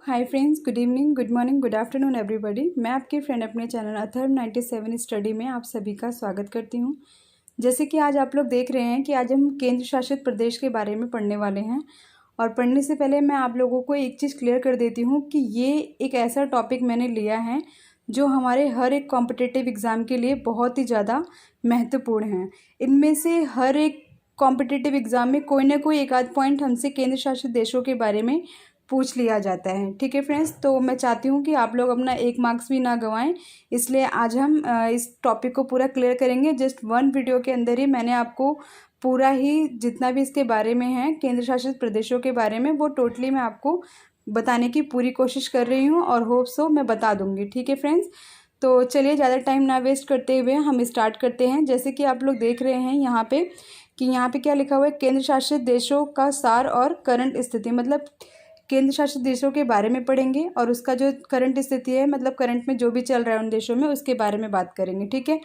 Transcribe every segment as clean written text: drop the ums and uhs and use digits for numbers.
Hi friends, good evening, good morning, good afternoon everybody. मैं आपकी friend अपने channel Atharva 97 study में आप सभी का स्वागत करती हूं। जैसे कि आज आप लोग देख रहे हैं कि आज हम केंद्र शासित प्रदेश के बारे में पढ़ने वाले हैं। और पढ़ने से पहले मैं आप लोगों को एक चीज़ क्लियर कर देती हूँ कि ये एक ऐसा टॉपिक मैंने लिया है जो हमारे हर एक कॉम्पिटिटिव एग्ज़ाम के लिए बहुत ही ज़्यादा महत्वपूर्ण है। इनमें से हर एक कॉम्पिटिटिव एग्ज़ाम में कोई ना कोई एक आध पॉइंट हमसे केंद्र शासित देशों के बारे में पूछ लिया जाता है। ठीक है फ्रेंड्स, तो मैं चाहती हूँ कि आप लोग अपना 1 मार्क्स भी ना गंवाएं, इसलिए आज हम इस टॉपिक को पूरा क्लियर करेंगे। जस्ट 1 वीडियो के अंदर ही मैंने आपको पूरा ही जितना भी इसके बारे में है केंद्र शासित प्रदेशों के बारे में वो टोटली मैं आपको बताने की पूरी कोशिश कर रही हूँ और होप सो मैं बता दूँगी। ठीक है फ्रेंड्स, तो चलिए ज़्यादा टाइम ना वेस्ट करते हुए हम स्टार्ट करते हैं। जैसे कि आप लोग देख रहे हैं यहाँ पे क्या लिखा हुआ है, केंद्र शासित देशों का सार और करंट स्थिति, मतलब केंद्र शासित देशों के बारे में पढ़ेंगे और उसका जो करंट स्थिति है, मतलब करंट में जो भी चल रहा है उन देशों में, उसके बारे में बात करेंगे। ठीक है,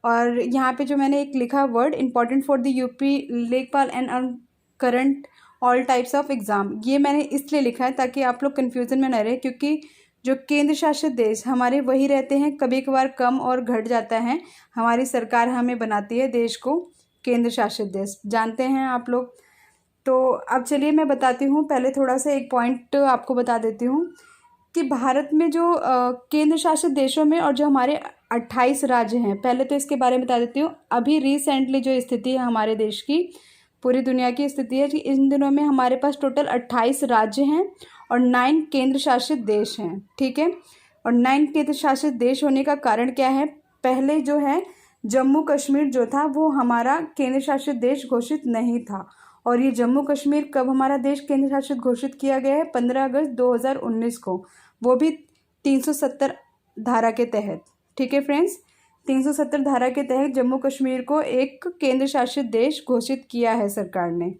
और यहाँ पे जो मैंने एक लिखा word important for the UP Lekhpal and current all types of exam, ये मैंने इसलिए लिखा है ताकि आप लोग कन्फ्यूज़न में न रहे, क्योंकि जो केंद्र शासित देश हमारे वही रहते हैं, कभी कभार कम और घट जाता है। हमारी सरकार हमें बनाती है देश को केंद्र शासित देश, जानते हैं आप लोग। तो अब चलिए मैं बताती हूँ, पहले थोड़ा सा एक पॉइंट आपको बता देती हूँ कि भारत में जो केंद्र शासित देशों में और जो हमारे 28 राज्य हैं, पहले तो इसके बारे में बता देती हूँ। अभी रिसेंटली जो स्थिति है हमारे देश की, पूरी दुनिया की स्थिति है कि इन दिनों में हमारे पास टोटल 28 राज्य हैं और 9 केंद्र शासित देश हैं। ठीक है, और 9 केंद्र शासित देश होने का कारण क्या है, पहले जो है जम्मू कश्मीर जो था वो हमारा केंद्र शासित देश घोषित नहीं था। और ये जम्मू कश्मीर कब हमारा देश केंद्र शासित घोषित किया गया है, 15 अगस्त 2019 को, वो भी 370 धारा के तहत। ठीक है फ्रेंड्स, 370 धारा के तहत जम्मू कश्मीर को एक केंद्र शासित देश घोषित किया है सरकार ने।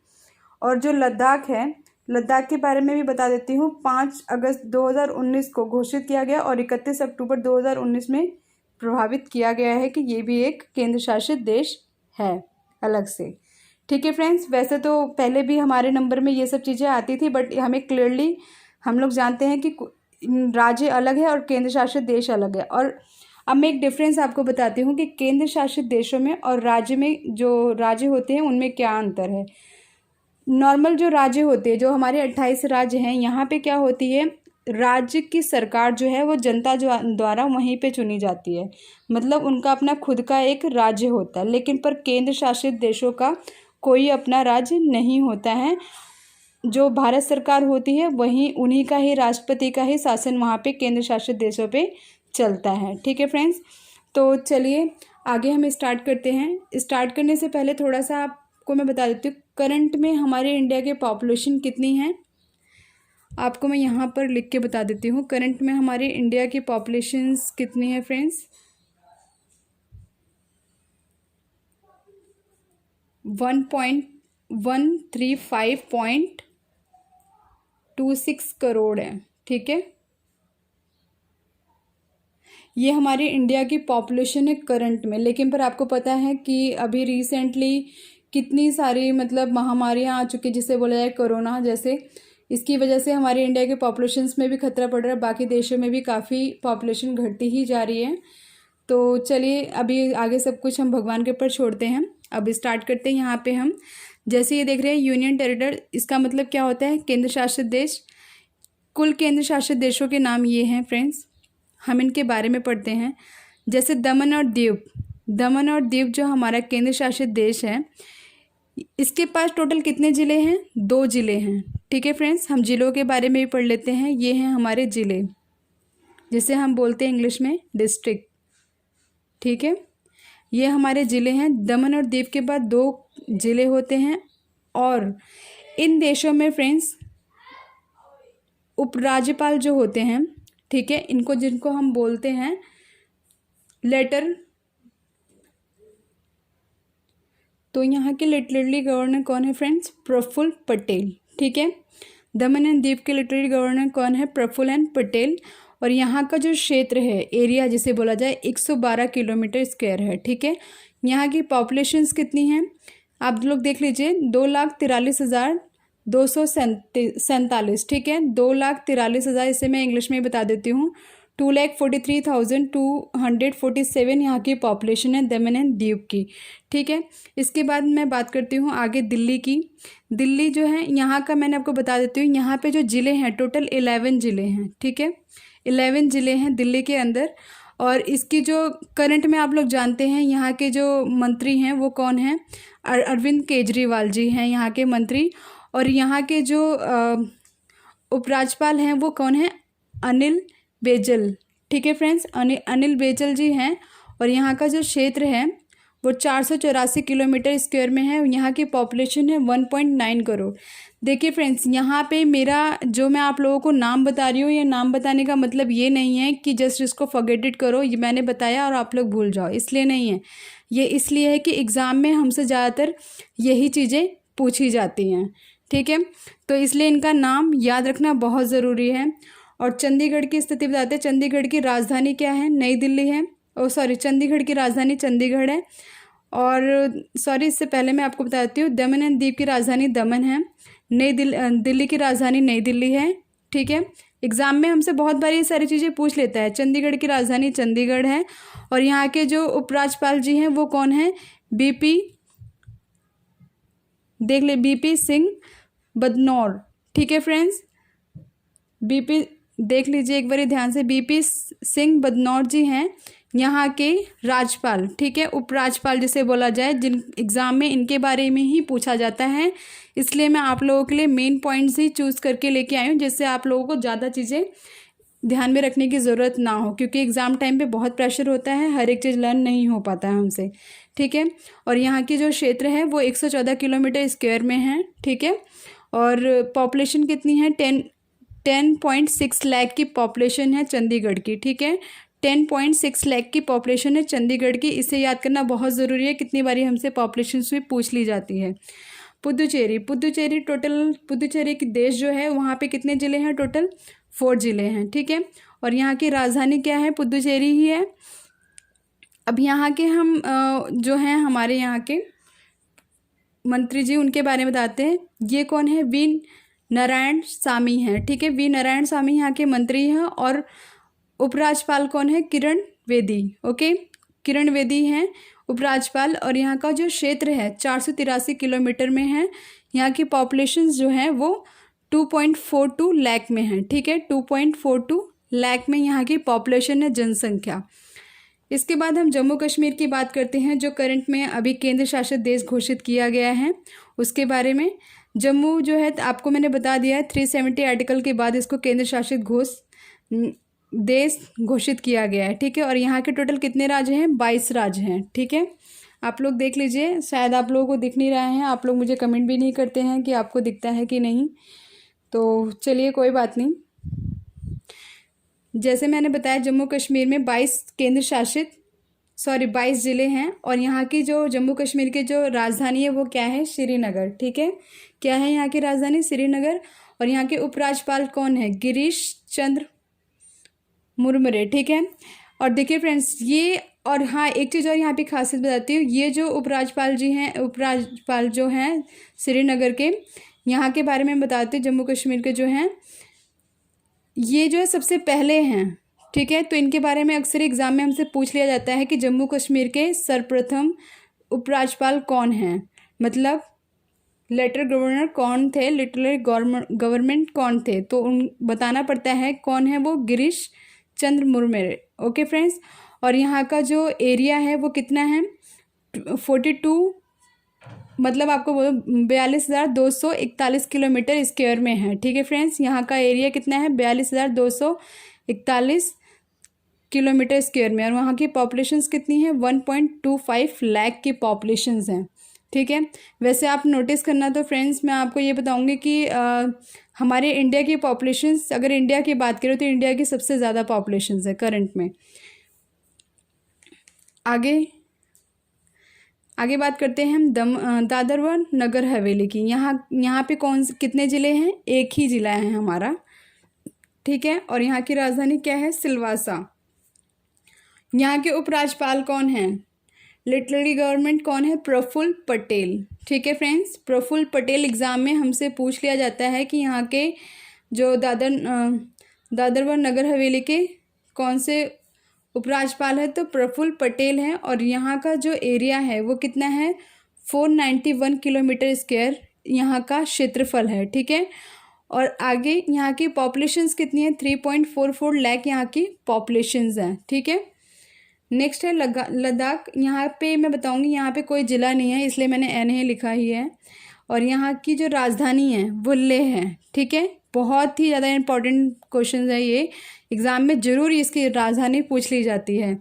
और जो लद्दाख है, लद्दाख के बारे में भी बता देती हूँ, 5 अगस्त 2019 को घोषित किया गया और 31 अक्टूबर 2019 में प्रभावित किया गया है कि ये भी एक केंद्र शासित देश है अलग से। ठीक है फ्रेंड्स, वैसे तो पहले भी हमारे नंबर में ये सब चीज़ें आती थी, बट हमें क्लियरली हम लोग जानते हैं कि राज्य अलग है और केंद्र शासित देश अलग है। और अब मैं एक डिफरेंस आपको बताती हूँ कि केंद्र शासित देशों में और राज्य में, जो राज्य होते हैं उनमें क्या अंतर है। नॉर्मल जो राज्य होते हैं, जो हमारे 28 राज्य हैं, यहाँ पे क्या होती है, राज्य की सरकार जो है वो जनता द्वारा वहीं पे चुनी जाती है, मतलब उनका अपना खुद का एक राज्य होता है। लेकिन पर केंद्र शासित देशों का कोई अपना राज्य नहीं होता है, जो भारत सरकार होती है वहीं उन्हीं का ही, राष्ट्रपति का ही शासन वहाँ पे केंद्र शासित देशों पे चलता है। ठीक है फ्रेंड्स, तो चलिए आगे हम स्टार्ट करते हैं। स्टार्ट करने से पहले थोड़ा सा आपको मैं बता देती हूँ, करंट में हमारे इंडिया के पॉपुलेशन कितनी है, आपको मैं यहाँ पर लिख के बता देती हूँ। करंट में हमारे इंडिया की पॉपुलेशंस कितनी है फ्रेंड्स, 135.26 करोड़ है। ठीक है, ये हमारे इंडिया की पॉपुलेशन है करंट में। लेकिन पर आपको पता है कि अभी रिसेंटली कितनी सारी मतलब महामारियां आ चुकी, जिसे बोला जाए कोरोना जैसे, इसकी वजह से हमारे इंडिया के पॉपुलेशंस में भी खतरा पड़ रहा है, बाकी देशों में भी काफ़ी पॉपुलेशन घटती ही जा रही है। तो चलिए अभी आगे सब कुछ हम भगवान के ऊपर छोड़ते हैं, अब स्टार्ट करते हैं। यहाँ पे हम जैसे ये देख रहे हैं यूनियन टेरिटरी, इसका मतलब क्या होता है, केंद्र शासित देश। कुल केंद्र शासित देशों के नाम ये हैं फ्रेंड्स, हम इनके बारे में पढ़ते हैं। जैसे दमन और दीव, दमन और दीव जो हमारा केंद्र शासित देश है, इसके पास टोटल कितने ज़िले हैं, 2 ज़िले हैं। ठीक है फ्रेंड्स, हम ज़िलों के बारे में भी पढ़ लेते हैं। ये हैं हमारे ज़िले, जिसे हम बोलते हैं इंग्लिश में डिस्ट्रिक्ट। ठीक है, ये हमारे ज़िले हैं। दमन और दीव के बाद 2 ज़िले होते हैं। और इन देशों में फ्रेंड्स उपराज्यपाल जो होते हैं, ठीक है, इनको जिनको हम बोलते हैं लेटर, तो यहाँ के लिटरेरी गवर्नर कौन है फ्रेंड्स, प्रफुल्ल पटेल। ठीक है, दमन एंड दीव के लिटरेरी गवर्नर कौन है, प्रफुल्ल एंड पटेल। और यहाँ का जो क्षेत्र है, एरिया जिसे बोला जाए, 112 किलोमीटर स्क्वायर है। ठीक है, यहाँ की पॉपुलेशंस कितनी हैं, आप लोग देख लीजिए, 2,43,000 247, ठीक है। 2,43,000, इसे मैं इंग्लिश में बता देती हूँ। 2,43,247 यहाँ की पॉपुलेशन है दमन एंड दीव की, ठीक है। इसके बाद मैं बात करती हूँ आगे दिल्ली की। दिल्ली जो है यहाँ का मैंने आपको बता देती हूँ, यहाँ पे जो ज़िले हैं टोटल 11 ज़िले हैं, ठीक है। 11 ज़िले हैं दिल्ली के अंदर। और इसकी जो करंट में आप लोग जानते हैं यहाँ के जो मंत्री हैं वो कौन हैं, अरविंद केजरीवाल जी हैं यहाँ के मंत्री। और यहाँ के जो उपराज्यपाल हैं वो कौन है, अनिल बैजल, ठीक है फ्रेंड्स, अनिल बैजल जी हैं। और यहाँ का जो क्षेत्र है वो 484 किलोमीटर स्क्वायर में है। यहाँ की पॉपुलेशन है 1.9 करोड़। देखिए फ्रेंड्स, यहाँ पे मेरा जो मैं आप लोगों को नाम बता रही हूँ, ये नाम बताने का मतलब ये नहीं है कि जस्ट इसको फॉरगेट इट करो, ये मैंने बताया और आप लोग भूल जाओ, इसलिए नहीं है। ये इसलिए है कि एग्ज़ाम में हमसे ज़्यादातर यही चीज़ें पूछी जाती हैं, ठीक है। तो इसलिए इनका नाम याद रखना बहुत ज़रूरी है। और चंडीगढ़ की स्थिति बताते हैं। चंडीगढ़ की राजधानी क्या है, नई दिल्ली है। चंडीगढ़ की राजधानी चंडीगढ़ है। और इससे पहले मैं आपको बताती हूँ, दमन एंड दीव की राजधानी दमन है। दिल्ली की राजधानी नई दिल्ली है, ठीक है। एग्ज़ाम में हमसे बहुत बार ये सारी चीज़ें पूछ लेता है। चंडीगढ़ की राजधानी चंडीगढ़ है। और यहाँ के जो उपराज्यपाल जी हैं वो कौन है, बीपी सिंह बदनौर, ठीक है फ्रेंड्स। देख लीजिए एक बार ध्यान से, बीपी सिंह बदनौर जी हैं यहाँ के राज्यपाल, ठीक है, उपराज्यपाल जिसे बोला जाए, जिन एग्ज़ाम में इनके बारे में ही पूछा जाता है। इसलिए मैं आप लोगों के लिए मेन पॉइंट्स ही चूज़ करके लेके आई हूँ, जिससे आप लोगों को ज़्यादा चीज़ें ध्यान में रखने की ज़रूरत ना हो, क्योंकि एग्ज़ाम टाइम पे बहुत प्रेशर होता है, हर एक चीज़ लर्न नहीं हो पाता है हमसे, ठीक है। और यहाँ की जो क्षेत्र है वो 114 किलोमीटर स्क्वायर में है, ठीक है। और पॉपुलेशन कितनी है, 10.6 लाख की पॉपुलेशन है चंडीगढ़ की, ठीक है। 10.6 लाख की पॉपुलेशन है चंडीगढ़ की। इसे याद करना बहुत ज़रूरी है, कितनी बारी हमसे पॉपुलेशन से पूछ ली जाती है। पुदुचेरी की देश जो है वहाँ पे कितने ज़िले हैं, टोटल 4 ज़िले हैं, ठीक है। और यहाँ की राजधानी क्या है, पुदुचेरी ही है। अब यहाँ के हम जो हैं हमारे यहाँ के मंत्री जी, उनके बारे में बताते हैं। ये कौन है, वी नारायण सामी हैं, ठीक है। वी नारायण सामी यहाँ के मंत्री हैं। और उपराज्यपाल कौन है, किरण बेदी, ओके, किरण बेदी हैं उपराज्यपाल। और यहाँ का जो क्षेत्र है 483 किलोमीटर में है। यहाँ की पॉपुलेशन जो है वो 2.42 लाख में है, ठीक है। 2.42 लाख में यहाँ की पॉपुलेशन है, जनसंख्या। इसके बाद हम जम्मू कश्मीर की बात करते हैं, जो करंट में अभी केंद्र शासित देश घोषित किया गया है, उसके बारे में। जम्मू जो है आपको मैंने बता दिया है, 370 आर्टिकल के बाद इसको केंद्र शासित देश घोषित किया गया है, ठीक है। और यहाँ के टोटल कितने राज्य हैं, 22 राज्य हैं, ठीक है। आप लोग देख लीजिए, शायद आप लोगों को दिख नहीं रहा है, आप लोग मुझे कमेंट भी नहीं करते हैं कि आपको दिखता है कि नहीं, तो चलिए कोई बात नहीं। जैसे मैंने बताया, जम्मू कश्मीर में 22 ज़िले हैं। और यहाँ की जो जम्मू कश्मीर की जो राजधानी है वो क्या है, श्रीनगर, ठीक है। क्या है यहाँ की राजधानी, श्रीनगर। और यहाँ के उपराज्यपाल कौन है, गिरीश चंद्र मुर्मू, ठीक है। और देखिए फ्रेंड्स, ये और हाँ, एक चीज़ और यहाँ पे खासियत बताती हूँ, ये जो उपराज्यपाल जो हैं श्रीनगर के, यहाँ के बारे में बताते हैं, जम्मू कश्मीर के जो हैं, ये जो है सबसे पहले हैं, ठीक है। तो इनके बारे में अक्सर एग्जाम में हमसे पूछ लिया जाता है कि जम्मू कश्मीर के सर्वप्रथम उपराज्यपाल कौन हैं, मतलब लेटर गवर्नर कौन थे, लिटररी गवर्नमेंट कौन थे, तो उन बताना पड़ता है कौन है वो, गिरीश चंद्र मुर्मू, ओके फ्रेंड्स। और यहाँ का जो एरिया है वो कितना है, 42, मतलब आपको 42,241 किलोमीटर स्क्वायर में है, ठीक है फ्रेंड्स। यहाँ का एरिया कितना है, 42,241 किलोमीटर स्क्वायर में। और वहाँ की पॉपुलेशंस कितनी है, 1.25 लाख की पॉपुलेशंस हैं, ठीक है। वैसे आप नोटिस करना, तो फ्रेंड्स मैं आपको ये बताऊंगी कि हमारे इंडिया की पॉपुलेशंस, अगर इंडिया की बात करें तो इंडिया की सबसे ज़्यादा पॉपुलेशंस है करंट में। आगे बात करते हैं हम दादर व नगर हवेली की। यहाँ पे कितने ज़िले हैं, एक ही ज़िला है हमारा, ठीक है। और यहाँ की राजधानी क्या है, सिलवासा। यहाँ के उपराज्यपाल कौन हैं, लिटरेरी गवर्नमेंट कौन है? प्रफुल्ल पटेल। ठीक है फ्रेंड्स, प्रफुल्ल पटेल एग्ज़ाम में हमसे पूछ लिया जाता है कि यहाँ के जो दादर व नगर हवेली के कौन से उपराज्यपाल है? तो प्रफुल्ल पटेल हैं। और यहाँ का जो एरिया है वो कितना है? 491 किलोमीटर स्क्वायर यहाँ का क्षेत्रफल है। ठीक है, और आगे यहाँ की पॉपुलेशंस कितनी है? 3.44 लाख यहाँ की पॉपुलेशंस हैं। ठीक है, नेक्स्ट है लद्दाख। यहाँ पे मैं बताऊँगी, यहाँ पे कोई ज़िला नहीं है इसलिए मैंने एन ही लिखा ही है। और यहाँ की जो राजधानी है वो लेह है। ठीक है, बहुत ही ज़्यादा इंपॉर्टेंट क्वेश्चन है ये, एग्ज़ाम में ज़रूर इसकी राजधानी पूछ ली जाती है,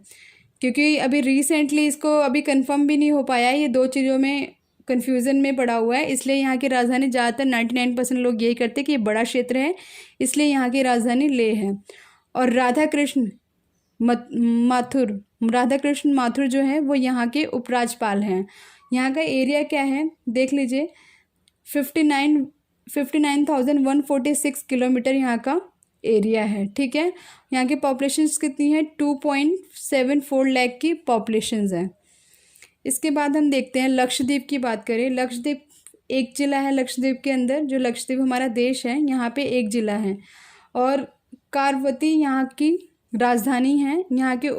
क्योंकि अभी रिसेंटली इसको अभी कंफर्म भी नहीं हो पाया है, ये दो चीज़ों में कन्फ्यूज़न में पड़ा हुआ है। इसलिए यहाँ की राजधानी ज़्यादातर 99% लोग यही करते हैं कि ये बड़ा क्षेत्र है, इसलिए यहाँ की राजधानी लेह है। और राधा कृष्ण माथुर जो है वो यहाँ के उपराज्यपाल हैं। यहाँ का एरिया क्या है देख लीजिए, 59,146 किलोमीटर यहाँ का एरिया है। ठीक है, यहाँ की पॉपुलेशन कितनी है? 2.74 लाख की पॉपुलेशन है। इसके बाद हम देखते हैं लक्षद्वीप की बात करें। लक्षद्वीप एक ज़िला है लक्षद्वीप के अंदर, जो लक्षद्वीप हमारा देश है यहाँ पे एक ज़िला है। और कारवती यहाँ की राजधानी है। यहाँ के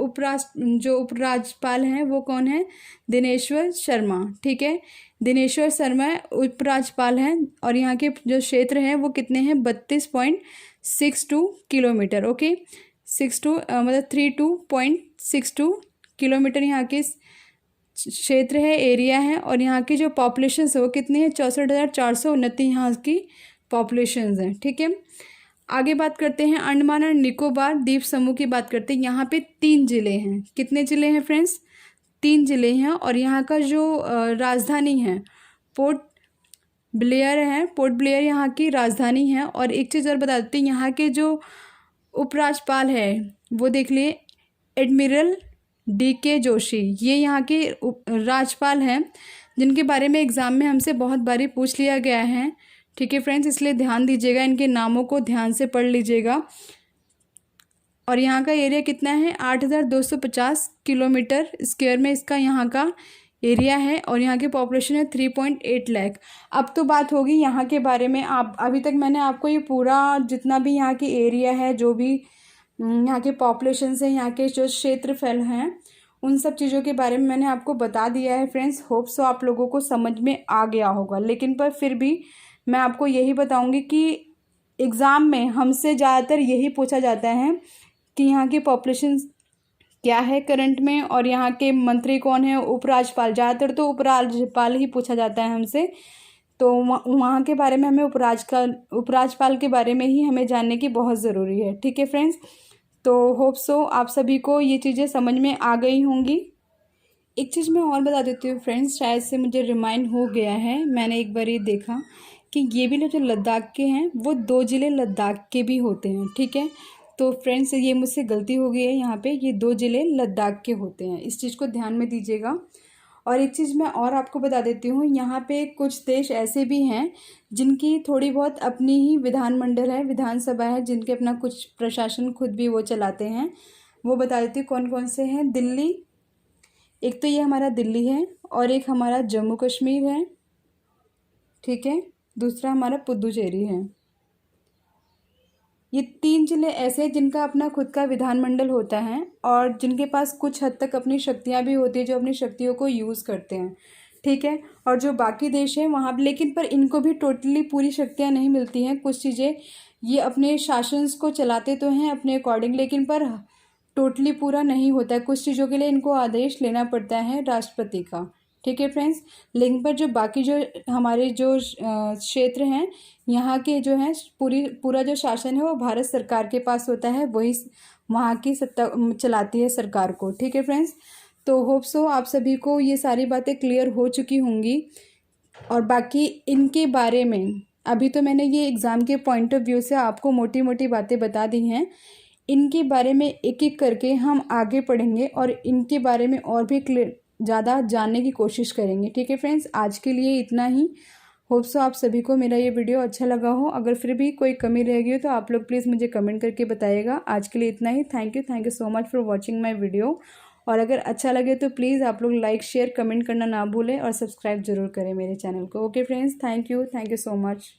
जो उपराज्यपाल हैं वो कौन है? दिनेश्वर शर्मा। ठीक है, दिनेश्वर शर्मा उपराज्यपाल हैं। और यहाँ के जो क्षेत्र हैं वो कितने हैं? 32.62 किलोमीटर। ओके, 32.62 किलोमीटर यहाँ के क्षेत्र है, एरिया है। और यहाँ की जो पॉपुलेशन है वो कितनी है? 64,429 यहाँ की पॉपुलेशन है। ठीक है, आगे बात करते हैं अंडमान और निकोबार द्वीप समूह की बात करते हैं। यहाँ पे 3 ज़िले हैं। कितने ज़िले हैं फ्रेंड्स? 3 ज़िले हैं। और यहाँ का जो राजधानी है पोर्ट ब्लेयर है। पोर्ट ब्लेयर यहाँ की राजधानी है। और एक चीज़ और बता देती हूँ, यहाँ के जो उपराज्यपाल है वो देख लिए, एडमिरल DK जोशी, ये यहाँ के राज्यपाल हैं जिनके बारे में एग्ज़ाम में हमसे बहुत बारी पूछ लिया गया है। ठीक है फ्रेंड्स, इसलिए ध्यान दीजिएगा, इनके नामों को ध्यान से पढ़ लीजिएगा। और यहाँ का एरिया कितना है? 8,250 किलोमीटर स्क्वायर में इसका यहाँ का एरिया है। और यहाँ की पॉपुलेशन है 3.8 लाख। अब तो बात होगी यहाँ के बारे में। आप अभी तक मैंने आपको ये पूरा जितना भी यहाँ की एरिया है, जो भी यहाँ के पॉपुलेशन है, यहाँ के जो क्षेत्रफल हैं, उन सब चीज़ों के बारे में मैंने आपको बता दिया है फ्रेंड्स। होप सो आप लोगों को समझ में आ गया होगा। लेकिन पर फिर भी मैं आपको यही बताऊंगी कि एग्ज़ाम में हमसे ज़्यादातर यही पूछा जाता है कि यहाँ की पॉपुलेशन क्या है करंट में, और यहाँ के मंत्री कौन है? उपराज्यपाल। ज़्यादातर तो उपराज्यपाल ही पूछा जाता है हमसे, तो वहाँ के बारे में हमें उपराज्यपाल के बारे में ही हमें जानने की बहुत ज़रूरी है। ठीक है फ्रेंड्स, तो होप सो आप सभी को ये चीज़ें समझ में आ गई होंगी। एक चीज़ मैं और बता देती हूँ फ्रेंड्स, शायद से मुझे रिमाइंड हो गया है, मैंने एक बार ये देखा कि ये भी जो लद्दाख के हैं वो 2 ज़िले लद्दाख के भी होते हैं। ठीक है, तो फ्रेंड्स ये मुझसे गलती हो गई है, यहाँ पे ये 2 ज़िले लद्दाख के होते हैं, इस चीज़ को ध्यान में दीजिएगा। और एक चीज़ मैं और आपको बता देती हूँ, यहाँ पे कुछ देश ऐसे भी हैं जिनकी थोड़ी बहुत अपनी ही विधानमंडल है, विधानसभा है, जिनके अपना कुछ प्रशासन खुद भी वो चलाते हैं। वो बता देती हूँ कौन कौन से हैं। दिल्ली, एक तो ये हमारा दिल्ली है, और एक हमारा जम्मू कश्मीर है। ठीक है, दूसरा हमारा पुदुचेरी है। ये 3 ज़िले ऐसे हैं जिनका अपना खुद का विधानमंडल होता है, और जिनके पास कुछ हद तक अपनी शक्तियाँ भी होती है, जो अपनी शक्तियों को यूज़ करते हैं। ठीक है, और जो बाकी देश हैं वहाँ लेकिन पर इनको भी टोटली पूरी शक्तियाँ नहीं मिलती हैं। कुछ चीज़ें ये अपने शासन को चलाते तो हैं अपने अकॉर्डिंग, लेकिन पर टोटली पूरा नहीं होता है। कुछ चीज़ों के लिए इनको आदेश लेना पड़ता है राष्ट्रपति का। ठीक है फ्रेंड्स, लेकिन पर जो बाकी जो हमारे जो क्षेत्र हैं, यहाँ के जो हैं पूरा जो शासन है वो भारत सरकार के पास होता है, वही वहाँ की सत्ता चलाती है सरकार को। ठीक है फ्रेंड्स, तो होप सो आप सभी को ये सारी बातें क्लियर हो चुकी होंगी। और बाकी इनके बारे में अभी तो मैंने ये एग्ज़ाम के पॉइंट ऑफ व्यू से आपको मोटी मोटी बातें बता दी हैं। इनके बारे में एक एक करके हम आगे पढ़ेंगे और इनके बारे में और भी ज़्यादा जानने की कोशिश करेंगे। ठीक है फ्रेंड्स, आज के लिए इतना ही। होप सो आप सभी को मेरा ये वीडियो अच्छा लगा हो। अगर फिर भी कोई कमी रह गई हो तो आप लोग प्लीज़ मुझे कमेंट करके बताइएगा। आज के लिए इतना ही। Thank you so much for watching my video. और अगर अच्छा लगे तो प्लीज़ आप लोग लाइक शेयर कमेंट करना ना भूलें और सब्सक्राइब ज़रूर करें मेरे चैनल को। Okay friends, thank you so much.